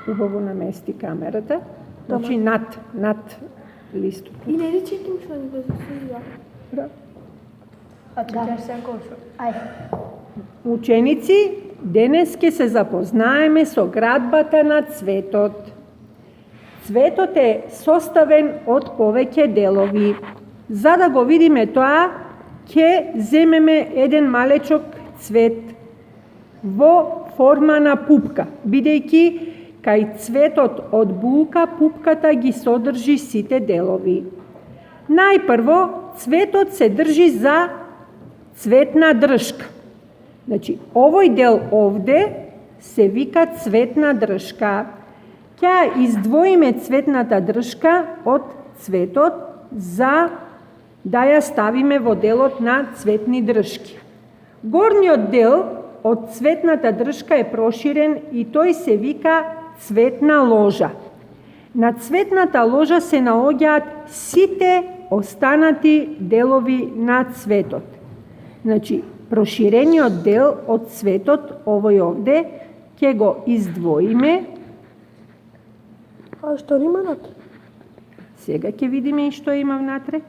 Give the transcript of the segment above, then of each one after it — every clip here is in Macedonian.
убаво намести камерата. Значи над листот. И не ли четим што ни го засуѓа? Да. А читаш секој што? Ајде. Ученици, денес ќе се запознаеме со градбата на цветот. Цветот е составен од повеќе делови. За да го видиме тоа, ќе земеме еден малечок цвет во форма на пупка, бидејќи кај цветот од булка, пупката ги содржи сите делови. Најпрво, цветот се држи за цветна држка. Значи, овој дел овде се вика цветна држка. Ќе издвоиме цветната држка од цветот за да ја ставиме во делот на цветни држки. Горниот дел од цветната држка е проширен и тој се вика цветна ложа. На цветната ложа се наоѓаат сите останати делови на цветот. Значи, проширениот дел од цветот, овој овде, ќе го издвоиме. А што има внатре? Сега ќе видиме и што има внатре.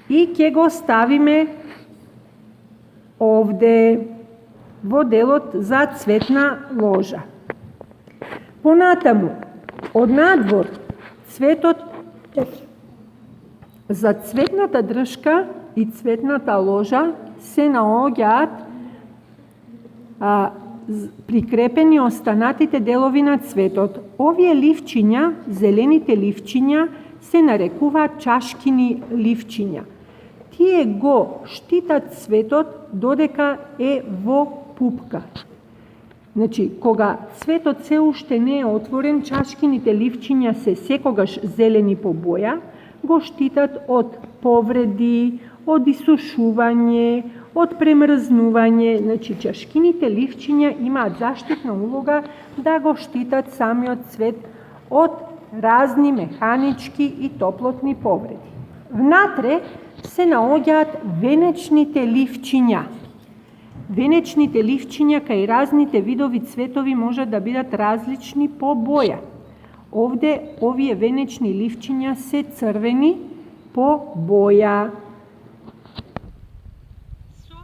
И ќе го ставиме овде во делот за цветна ложа. Понатаму, од надвор, цветот за цветната држка и цветната ложа се наоѓаат прикрепени останатите делови на цветот. Овие ливчиња, зелените ливчиња, се нарекуваат чашкини ливчиња. Тие го штитат цветот додека е во пупка. Значи, кога цветот се уште не е отворен, чашкините ливчиња се секогаш зелени по боја, го штитат од повреди, од исушување, од премрзнување. Значи, чашкините ливчиња имаат заштитна улога да го штитат самиот цвет од разни механички и топлотни повреди. Внатре се наоѓаат венечните ливчиња. Венечните ливчиња кај разните видови цветови можат да бидат различни по боја. Овде овие венечни ливчиња се црвени по боја. Со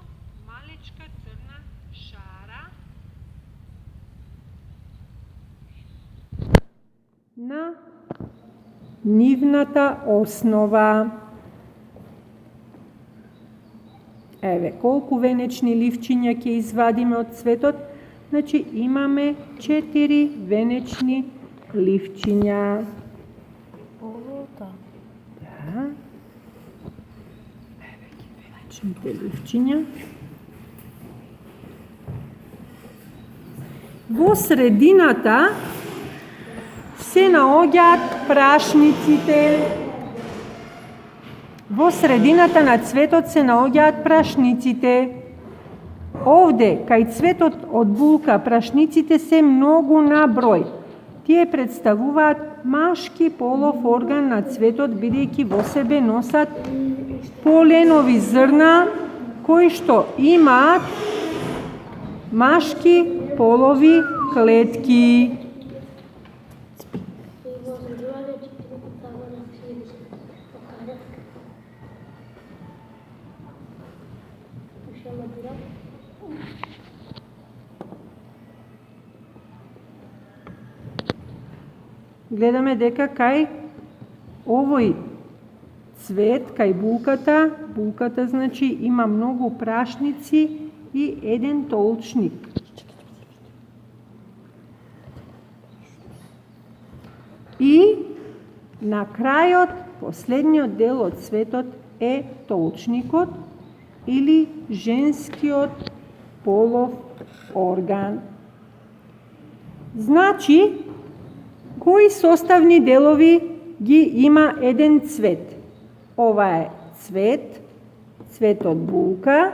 малечка црна шара на нивната основа. Еве, колку венечни ливчиња ќе извадиме од цветот? Значи, имаме 4 венечни ливчиња. Да. Еве ги венечните ливчиња. Во средината се наоѓаат прашниците. Во средината на цветот се наоѓаат прашниците. Овде, кај цветот од булка, прашниците се многу на број. Тие представуваат машки полов орган на цветот, бидејќи во себе носат поленови зрна, кои што имаат машки полови клетки. Гледаме дека кај овој цвет, кај булката значи има многу прашници и еден толчник. И на крајот, последниот дел од цветот е толчникот или женскиот полов орган. Значи, кои составни делови ги има еден цвет? Ова е цвет, цветот булка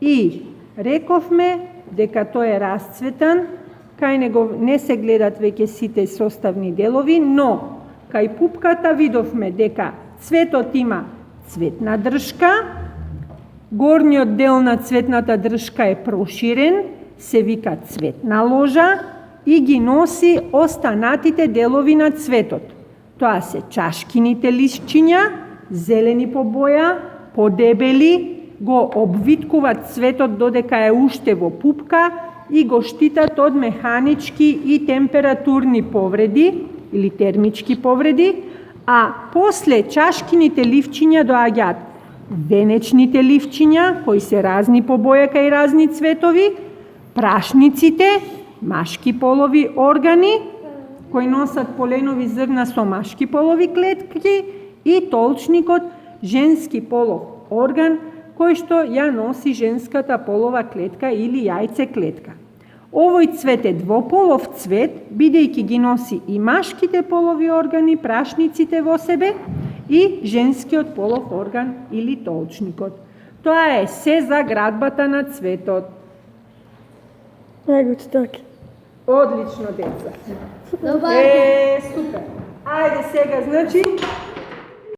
и рековме дека тој е расцветан, кај него не се гледат веќе сите составни делови, но кај пупката видовме дека цветот има цветна држка, горниот дел на цветната држка е проширен, се вика цветна ложа, и ги носи останатите делови на цветот. Тоа се чашкините лисчиња, зелени по боја, подебели, го обвиткуваат цветот додека е уште во пупка и го штитат од механички и температурни повреди или термички повреди, а после чашкините ливчиња доаѓаат венечните ливчиња, кои се разни по бојака и разни цветови, прашниците, машки полови органи, кои носат поленови зрна со машки полови клетки, и толчникот, женски полов орган, кој што ја носи женската полова клетка или јајцеклетка. Овој цвет е двополов цвет, бидејќи ги носи и машките полови органи, прашниците во себе, и женскиот полов орган или толчникот. Тоа е се за градбата на цветот. Very good stuck. Одлично, деца. Добар. Супер. Ајде сега, значи,